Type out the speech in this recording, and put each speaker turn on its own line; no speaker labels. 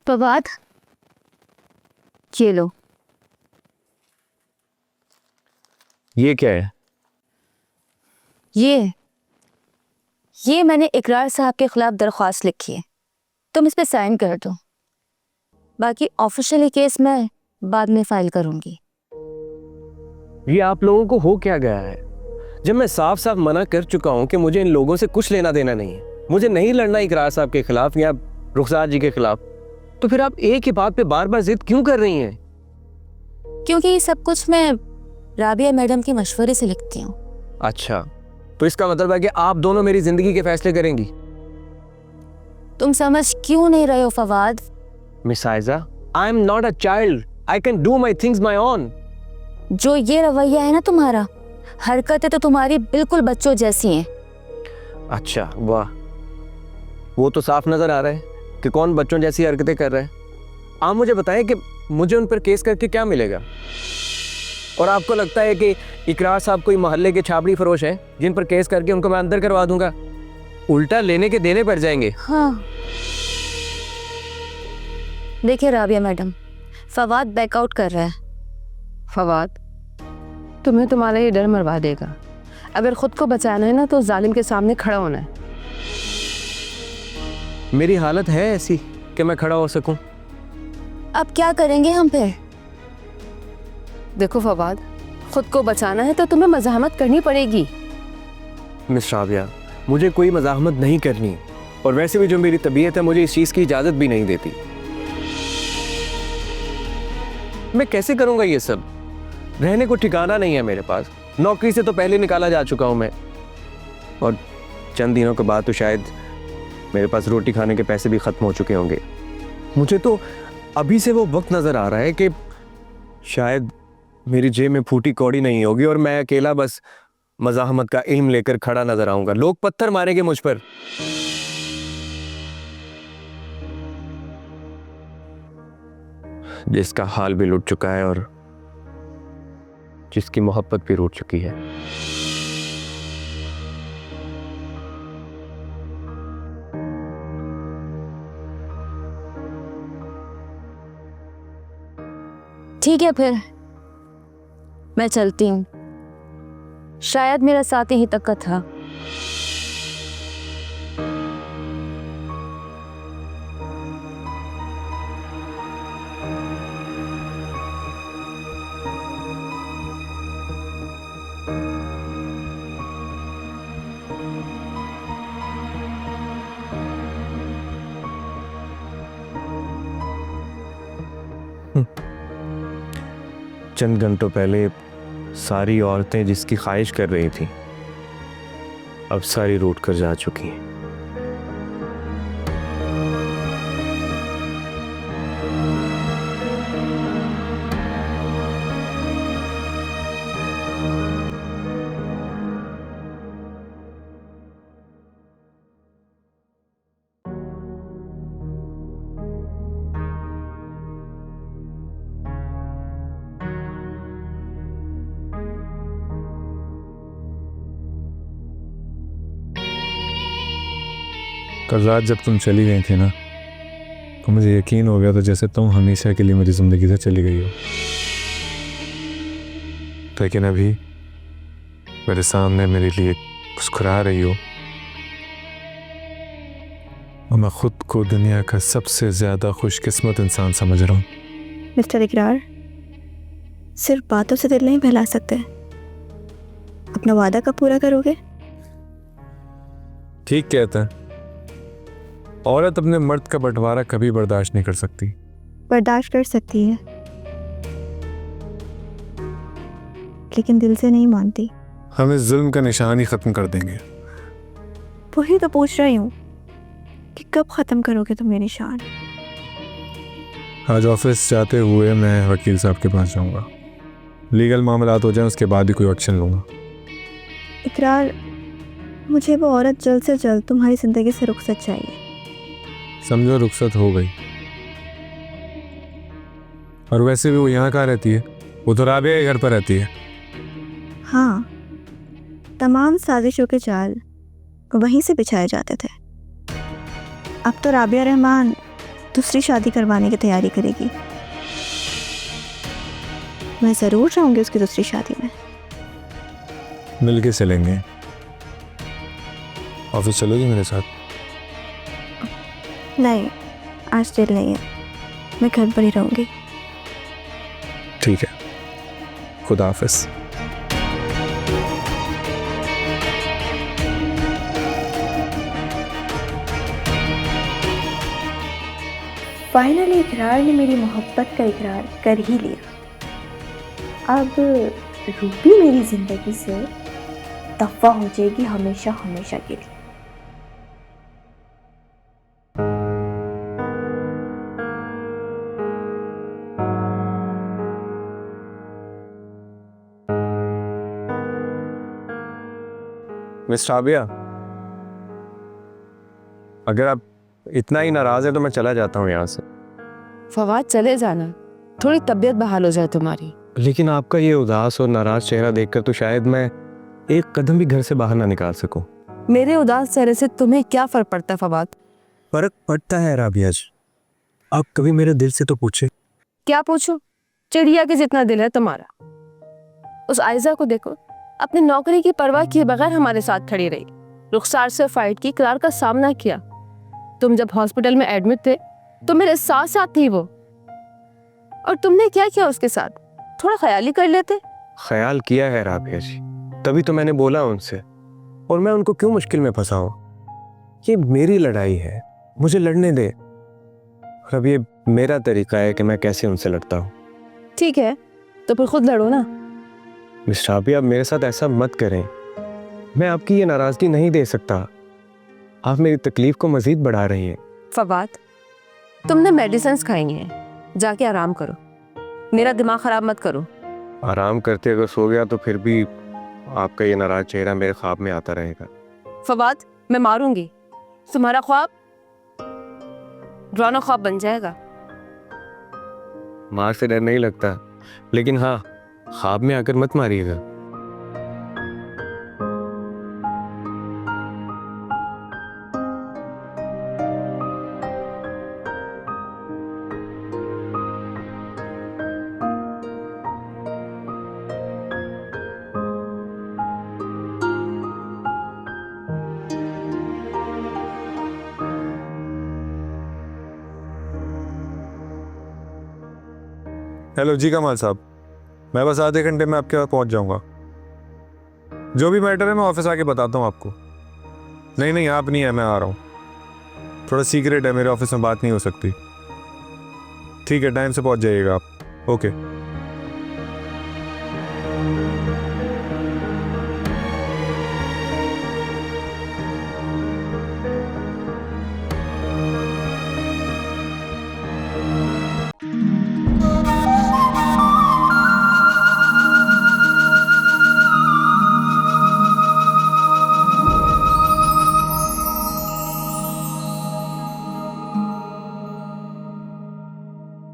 फवाद, ये लो।
ये क्या है?
ये मैंने इकरार साहब के खिलाफ दरख्वास्त लिखी है, तुम इस पे साइन कर दो। बाकी ऑफिशियली केस मैं बाद में फाइल करूंगी।
ये आप लोगों को हो क्या गया है? जब मैं साफ साफ मना कर चुका हूं कि मुझे इन लोगों से कुछ लेना देना नहीं है, मुझे नहीं लड़ना इकरार साहब के खिलाफ या रुखसार जी के खिलाफ, तो फिर आप एक ही बात पे बार बार जिद क्यों कर रही हैं?
क्योंकि ये सब कुछ मैं राबिया मैडम के मशवरे से लिखती हूँ।
अच्छा, तो इसका मतलब है कि आप दोनों मेरी जिंदगी के फैसले करेंगी?
तुम समझ क्यों नहीं रहे हो Fawad?
Miss Aiza, I am not a child, I can do my things my own.
जो ये रवैया है ना तुम्हारा, हरकतें तो तुम्हारी बिल्कुल बच्चों जैसी हैं।
अच्छा, वाह, वो तो साफ नजर आ रहा है कि कौन बच्चों जैसी हरकतें कर रहा है। आप मुझे बताएं कि मुझे उन पर केस करके क्या मिलेगा? और आपको लगता है कि इकरार साहब कोई मोहल्ले के छाबड़ी फरोश हैं जिन पर केस करके उनको मैं अंदर करवा दूंगा? उल्टा लेने के देने पड़ जाएंगे।
हाँ, देखिए राबिया मैडम, फवाद बैकआउट कर रहा है।
फवाद, तुम्हें तुम्हारा ये डर मरवा देगा। अगर खुद को बचाना है ना तो जालिम के सामने खड़ा होना है।
मेरी हालत है ऐसी कि मैं खड़ा हो सकूं?
अब क्या करेंगे हम फिर?
देखो फवाद, खुद को बचाना है तो तुम्हें मज़ाहमत करनी पड़ेगी।
मिस राबिया, मुझे कोई मज़ाहमत नहीं करनी, और वैसे भी जो मेरी तबीयत है मुझे इस चीज़ की इजाज़त भी नहीं देती। मैं कैसे करूंगा ये सब? रहने को ठिकाना नहीं है मेरे पास, नौकरी से तो पहले निकाला जा चुका हूं मैं, और चंद दिनों के बाद तो शायद मेरे पास रोटी खाने के पैसे भी खत्म हो चुके होंगे। मुझे तो अभी से वो वक्त नजर आ रहा है कि शायद मेरी जेब में फूटी कौड़ी नहीं होगी और मैं अकेला बस मज़ाहमत का इल्म लेकर खड़ा नजर आऊंगा। लोग पत्थर मारेंगे मुझ पर। जिसका हाल भी लुट चुका है और जिसकी मोहब्बत भी रूठ चुकी है।
ठीक है फिर मैं चलती हूँ, शायद मेरा साथ यहीं तक का था।
चंद घंटों पहले सारी औरतें जिसकी ख्वाहिश कर रही थीं, अब सारी रूठ कर जा चुकी हैं।
कल रात जब तुम चली गई थी ना, तो मुझे यकीन हो गया था जैसे तुम हमेशा के लिए मेरी ज़िंदगी से चली गई हो। लेकिन अभी मेरे सामने मेरे लिए मुस्कुरा रही हो और मैं खुद को दुनिया का सबसे ज़्यादा खुशकिस्मत इंसान समझ रहा हूँ।
मिस्टर इकरार, सिर्फ बातों से दिल नहीं बहला सकते, अपना वादा कब पूरा करोगे?
ठीक कहता है, औरत अपने मर्द का बंटवारा कभी बर्दाश्त नहीं कर सकती।
बर्दाश्त कर सकती है, लेकिन दिल से नहीं मानती।
हम इस जुल्म का निशान ही ख़त्म कर देंगे।
वही तो पूछ रही हूँ कि कब ख़त्म करोगे तुम ये निशान?
आज ऑफिस जाते हुए मैं वकील साहब के पास जाऊंगा, लीगल मामलात हो जाए उसके बाद ही कोई एक्शन लूँगा।
इकरार, मुझे वो औरत जल्द से जल्द तुम्हारी ज़िंदगी से रुखसत चाहिए।
समझो रुखसत हो गई, और वैसे भी वो यहाँ कहाँ रहती है? वो तो राबिया के घर पर रहती है।
हाँ, तमाम साजिशों के जाल वहीं से बिछाए जाते थे। अब तो राबिया रहमान दूसरी शादी करवाने की तैयारी करेगी। मैं ज़रूर जाऊंगी उसकी दूसरी शादी में।
मिल के चलेंगे। ऑफिस चलोगी मेरे साथ?
नहीं, आज दिल नहीं है, मैं घर पर ही रहूंगी।
ठीक है, खुदा हाफिज।
फाइनली इकरार ने मेरी मोहब्बत का इकरार कर ही लिया। अब रूबी मेरी ज़िंदगी से दफ़ा हो जाएगी हमेशा हमेशा के लिए।
मिस्टर आबिया, अगर आप इतना ही नाराज है तो मैं चला जाता हूँ यहाँ से।
फवाद चले जाना, थोड़ी तबीयत बहाल हो जाए तुम्हारी।
लेकिन आपका ये उदास और नाराज चेहरा देखकर तो शायद मैं एक कदम भी घर से बाहर ना निकाल सकूं।
मेरे उदास चेहरे से तुम्हें क्या फर्क पड़ता है फवाद?
फर्क पड़ता है राबिया जी। आप कभी मेरे दिल से तो पूछे।
क्या पूछो? चिड़िया के जितना दिल है तुम्हारा। उस आयजा को देखो, अपनी नौकरी की परवाह किए बगैर हमारे साथ खड़ी रही, रुखसार से फाइट की, इकरार का सामना किया। तुम जब हॉस्पिटल में एडमिट थे तो मेरे साथ साथ थी वो, और तुमने क्या किया उसके साथ? थोड़ा ख्याल ही कर लेते।
ख्याल किया है राबिया जी, तभी तो मैंने बोला उनसे। और मैं उनको क्यों मुश्किल में फंसाऊं? ये मेरी लड़ाई है, मुझे लड़ने दे। और अब ये मेरा तरीका है कि मैं कैसे उनसे लड़ता हूँ।
ठीक है, तो फिर खुद लड़ो ना।
मिस्टर आबिया, आप मेरे साथ ऐसा मत करें। मैं आपकी ये नाराजगी नहीं दे सकता। आप मेरी तकलीफ को मजीद बढ़ा रही हैं।
फवाद, तुमने मेडिसिन खाई हैं, जाके आराम करो, मेरा दिमाग खराब मत करो।
आराम करते अगर सो गया तो फिर भी आपका ये नाराज चेहरा मेरे ख्वाब में आता रहेगा।
फवाद, मैं मारूंगी, तुम्हारा ख्वाब डरावना ख्वाब बन जाएगा।
मार से डर नहीं लगता, लेकिन हाँ, ख्वाब में आकर मत मारिएगा।
हेलो जी कमाल साहब, मैं बस आधे घंटे में आपके पास पहुंच जाऊंगा। जो भी मैटर है मैं ऑफिस आके बताता हूँ आपको। नहीं आप नहीं है, मैं आ रहा हूँ। थोड़ा सीक्रेट है, मेरे ऑफिस में बात नहीं हो सकती। ठीक है, टाइम से पहुंच जाइएगा आप। ओके।